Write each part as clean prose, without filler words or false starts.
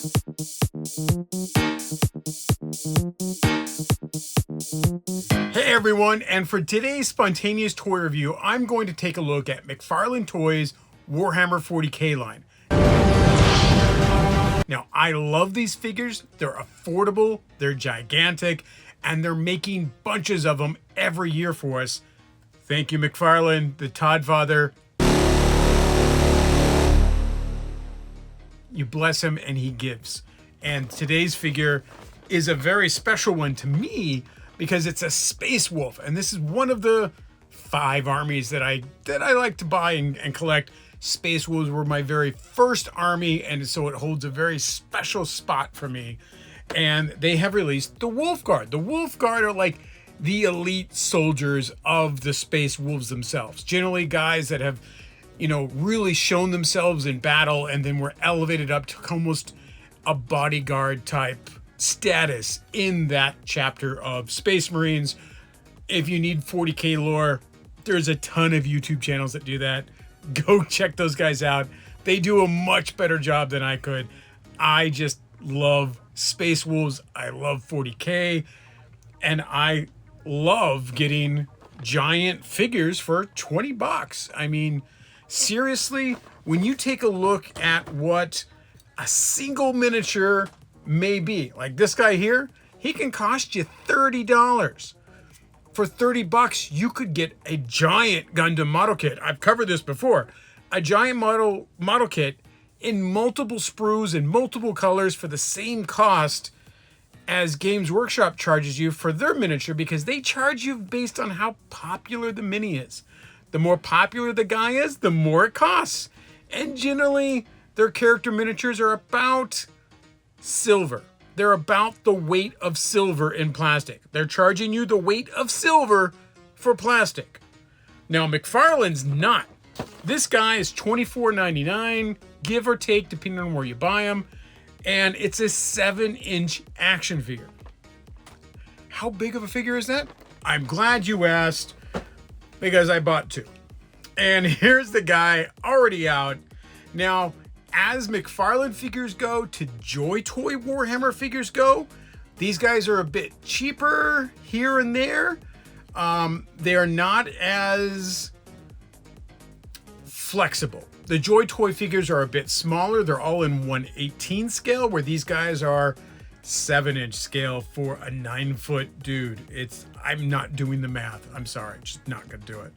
Hey everyone, and for today's spontaneous toy review, I'm going to take a look at McFarlane Toys Warhammer 40K line. Now, I love these figures. They're affordable, they're gigantic, and they're making bunches of them every year for us. Thank you, McFarlane, the Todd Father. You bless him and he gives. And today's figure is a very special one to me because it's a Space Wolf, and this is one of the 5 armies that I like to buy and collect. Space Wolves were my very first army, and so it holds a very special spot for me. And they have released the Wolf Guard. The Wolf Guard are like the elite soldiers of the Space Wolves themselves. Generally guys that have, you know, really shown themselves in battle and then were elevated up to almost a bodyguard type status in that chapter of Space Marines. If you need 40K lore, there's a ton of YouTube channels that do that. Go check those guys out. They do a much better job than I could. I just love Space Wolves. I love 40K, and I love getting giant figures for 20 bucks. I mean, seriously, when you take a look at what a single miniature may be, like this guy here, he can cost you $30. For 30 bucks, you could get a giant Gundam model kit. I've covered this before. A giant model kit in multiple sprues and multiple colors for the same cost as Games Workshop charges you for their miniature, because they charge you based on how popular the mini is. The more popular the guy is, the more it costs. And generally, their character miniatures are about silver. They're about the weight of silver in plastic. They're charging you the weight of silver for plastic. Now, McFarlane's not. This guy is $24.99, give or take, depending on where you buy them. And it's a 7-inch action figure. How big of a figure is that? I'm glad you asked, because I bought 2. And here's the guy already out. Now, as McFarlane figures go to Joy Toy Warhammer figures go, these guys are a bit cheaper here and there. They are not as flexible. The Joy Toy figures are a bit smaller. They're all in 1/18 scale, where these guys are 7-inch scale for a 9-foot dude. I'm not doing the math. I'm sorry, just not gonna do it.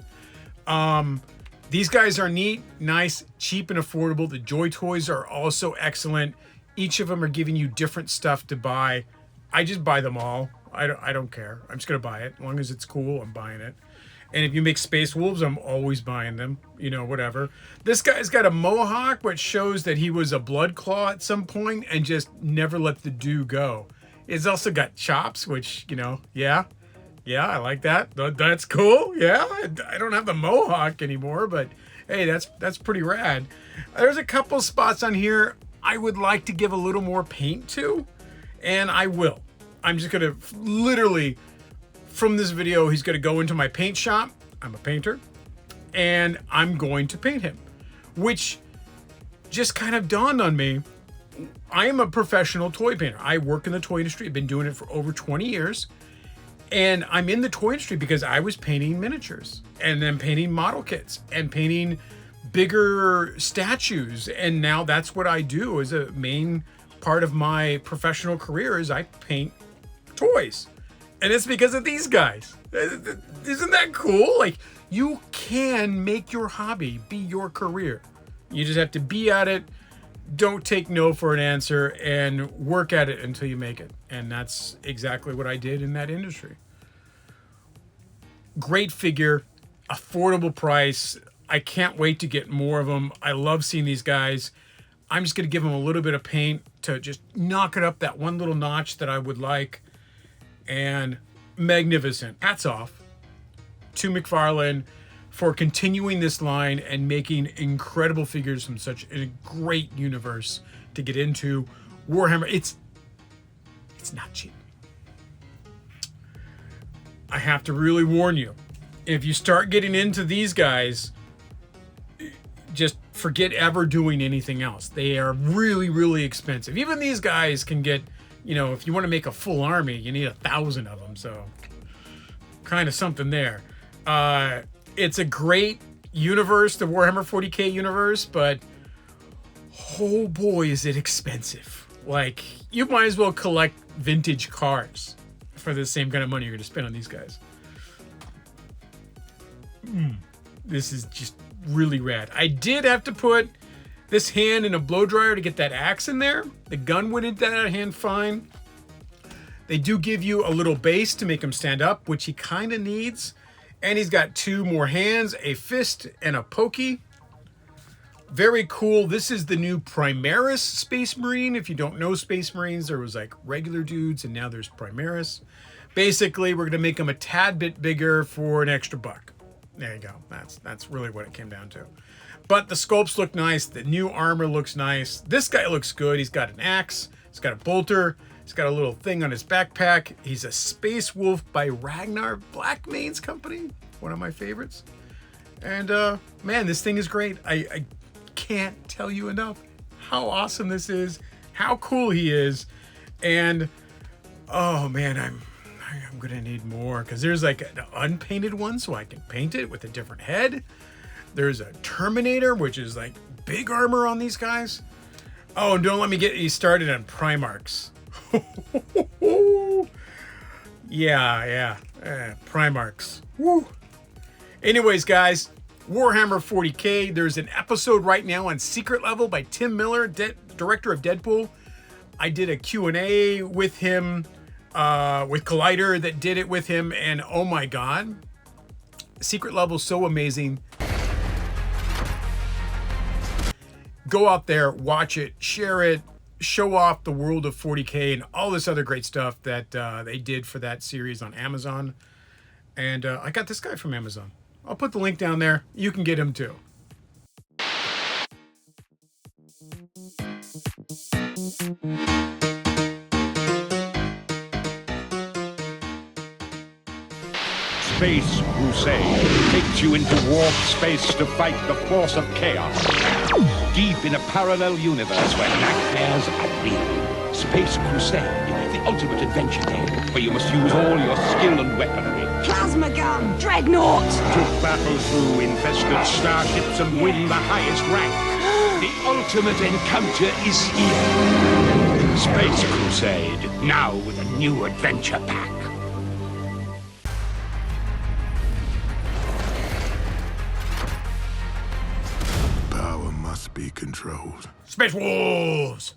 These guys are neat, nice, cheap, and affordable. The Joy Toys are also excellent. Each of them are giving you different stuff to buy. I just buy them all. I don't care. I'm just gonna buy it. As long as it's cool, I'm buying it. And if you make Space Wolves, I'm always buying them. You know, whatever. This guy's got a mohawk, which shows that he was a blood claw at some point and just never let the dew go. It's also got chops, which, you know, yeah, I like that. That's cool. Yeah, I don't have the mohawk anymore, but hey, that's pretty rad. There's a couple spots on here I would like to give a little more paint to, and I will. I'm just gonna literally, from this video, he's gonna go into my paint shop. I'm a painter, and I'm going to paint him, which just kind of dawned on me. I am a professional toy painter. I work in the toy industry. I've been doing it for over 20 years. And I'm in the toy industry because I was painting miniatures and then painting model kits and painting bigger statues. And now that's what I do as a main part of my professional career, is I paint toys. And it's because of these guys. Isn't that cool? Like, you can make your hobby be your career. You just have to be at it. Don't take no for an answer, and work at it until you make it. And that's exactly what I did in that industry. Great figure, affordable price. I can't wait to get more of them. I love seeing these guys. I'm just going to give them a little bit of paint to just knock it up that one little notch that I would like. And magnificent. Hats off to McFarlane for continuing this line and making incredible figures from such a great universe to get into. Warhammer, it's not cheap. I have to really warn you, if you start getting into these guys, just forget ever doing anything else. They are really, really expensive. Even these guys can get, you know, if you want to make a full army, you need 1,000 of them. So kind of something there. It's a great universe, the Warhammer 40K universe, but oh boy, is it expensive. Like, you might as well collect vintage cars for the same kind of money you're going to spend on these guys. This is just really rad. I did have to put this hand in a blow dryer to get that axe in there. The gun went into that hand fine. They do give you a little base to make him stand up, which he kind of needs. And he's got 2 more hands, a fist and a pokey. Very cool. This is the new Primaris Space Marine. If you don't know Space Marines, there was like regular dudes and now there's Primaris. Basically, we're going to make them a tad bit bigger for an extra buck. There you go. That's really what it came down to. But the sculpts look nice. The new armor looks nice. This guy looks good. He's got an axe. He's got a bolter. He's got a little thing on his backpack. He's a Space Wolf by Ragnar Blackmane's company. One of my favorites. And man, this thing is great. I can't tell you enough how awesome this is, how cool he is. And oh man, I'm gonna need more, because there's like an unpainted one, so I can paint it with a different head. There's a Terminator, which is like big armor on these guys. Oh, and don't let me get you started on Primarchs. yeah, Primarchs. Woo. Anyways, guys, Warhammer 40K. There's an episode right now on Secret Level by Tim Miller, director of Deadpool. I did a Q&A with him, with Collider that did it with him, and oh my god, Secret Level is so amazing. Go out there, watch it, share it, show off the world of 40K and all this other great stuff that they did for that series on Amazon. And I got this guy from Amazon. I'll put the link down there. You can get him too. Space Crusade takes you into warp space to fight the force of chaos. Deep in a parallel universe where nightmares are real. Space Crusade, the ultimate adventure game, where you must use all your skill and weaponry. Plasma gun! Dreadnought! To battle through infested starships and win the highest rank. The ultimate encounter is here. Space Crusade, now with a new adventure pack. Power must be controlled. Space Wolves!